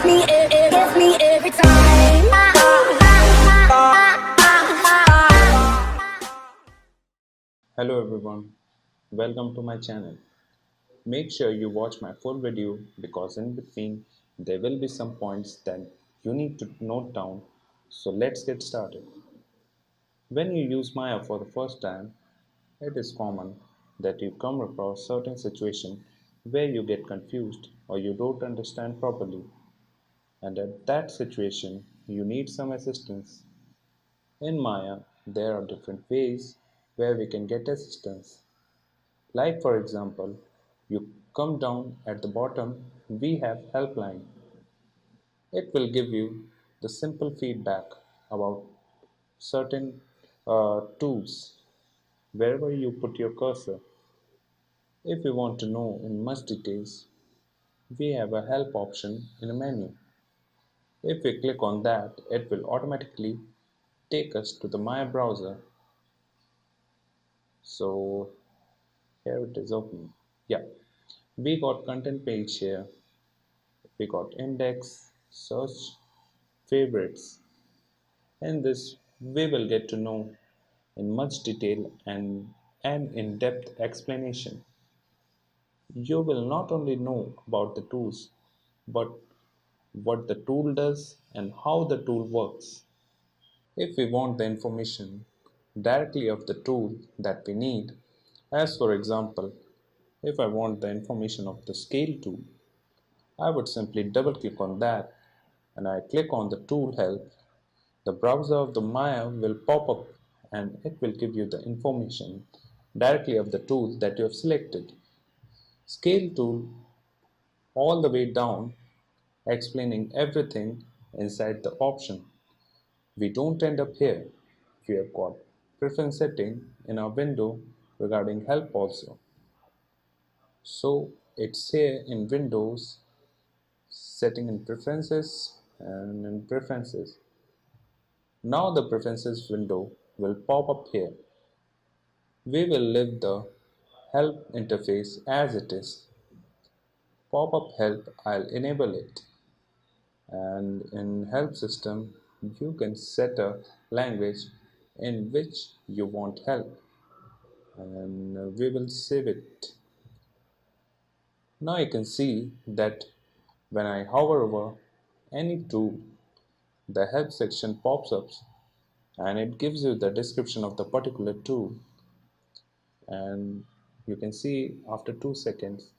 gets me every time. Hello everyone, welcome to my channel. Make sure you watch my full video because in between there will be some points that you need to note down. So let's get started. When you use Maya for the first time, it is common that you come across certain situations where you get confused or you don't understand properly, and at that situation you need some assistance. In Maya, there are different ways where we can get assistance. Like for example, you come down at the bottom, we have helpline. It will give you the simple feedback about certain tools wherever you put your cursor. If you want to know in much details, we have a help option in a menu. If we click on that, it will automatically take us to the My browser. So here it is open. Yeah, we got content page here. We got index, search, favorites. In this, we will get to know in much detail and an in-depth explanation. You will not only know about the tools, but what the tool does and how the tool works. If we want the information directly of the tool that we need, as for example, if I want the information of the scale tool, I would simply double click on that and I click on the tool help. The browser of the Maya will pop up and it will give you the information directly of the tool that you have selected. Scale tool all the way down explaining everything inside the option. We don't end up here. We have got preference setting in our window regarding help also. So it's here in Windows setting in preferences and in preferences. Now the preferences window will pop up here. We will leave the help interface as it is. Pop-up help, I'll enable it. And in help system, you can set a language in which you want help. And we will save it. Now you can see that when I hover over any tool, the help section pops up and it gives you the description of the particular tool, and you can see after 2 seconds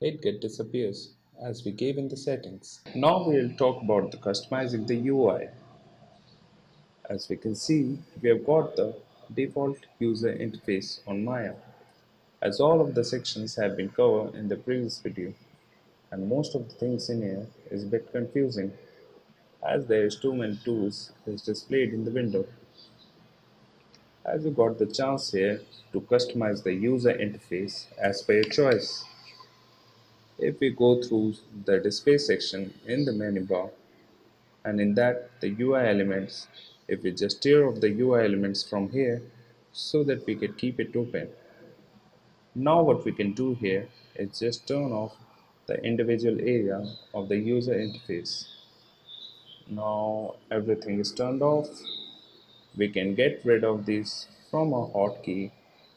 it get disappears as we gave in the settings. Now we will talk about the customizing the UI. As we can see, we have got the default user interface on Maya, as all of the sections have been covered in the previous video, and most of the things in here is a bit confusing as there is too many tools is displayed in the window. As you got the chance here to customize the user interface as per your choice. If we go through the display section in the menu bar, and in that the UI elements, if we just tear off the UI elements from here so that we can keep it open. Now what we can do here is just turn off the individual area of the user interface. Now everything is turned off. We can get rid of these from a hotkey,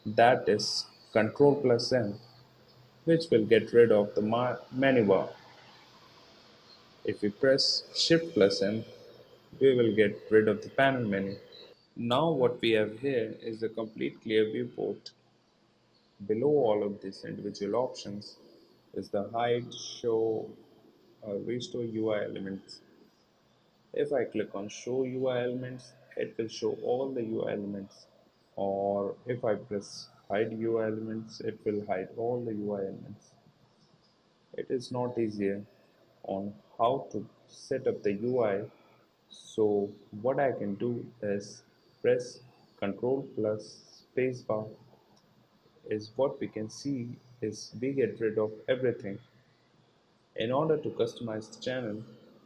that is Ctrl plus M, which will get rid of the menu bar. If we press Shift plus M, we will get rid of the panel menu. Now what we have here is a complete clear viewport. Below all of these individual options is the hide, show, or restore UI elements. If I click on show UI elements, it will show all the UI elements. Or if I press hide UI elements, it will hide all the UI elements. It is not easier on how to set up the UI. So what I can do is press Ctrl plus spacebar. Is what we can see is we get rid of everything. In order to customize the channel,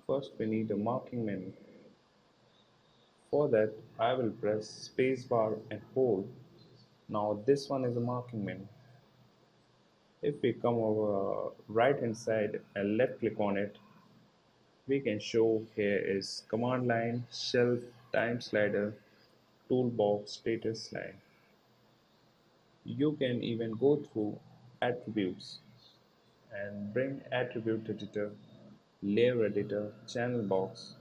first we need a marking menu. For that, I will press spacebar and hold. Now this one is a marking menu. If we come over right hand side and left click on it, we can show here is command line, shelf, time slider, toolbox, status line. You can even go through attributes and bring attribute editor, layer editor, channel box.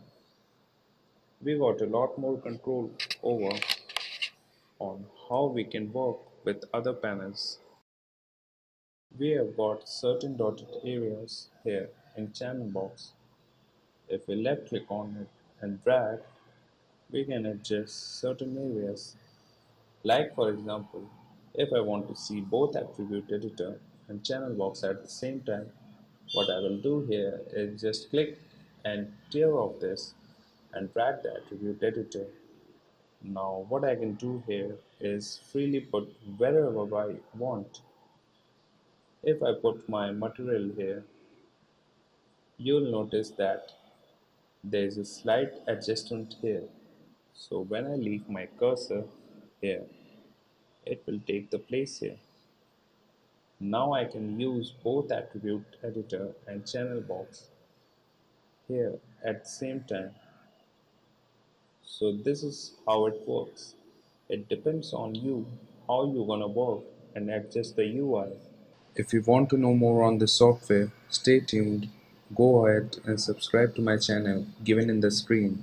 We got a lot more control over on how we can work with other panels. We have got certain dotted areas here in channel box. If we left click on it and drag, we can adjust certain areas. Like for example, if I want to see both attribute editor and channel box at the same time, what I will do here is just click and tear off this and drag the attribute editor. Now what I can do here is freely put wherever I want. If I put my material here, you'll notice that there is a slight adjustment here. So when I leave my cursor here, it will take the place here. Now I can use both attribute editor and channel box here at the same time. So this is how it works. It depends on you how you're gonna work and adjust the UI. If you want to know more on this software, stay tuned. Go ahead and subscribe to my channel given in the screen.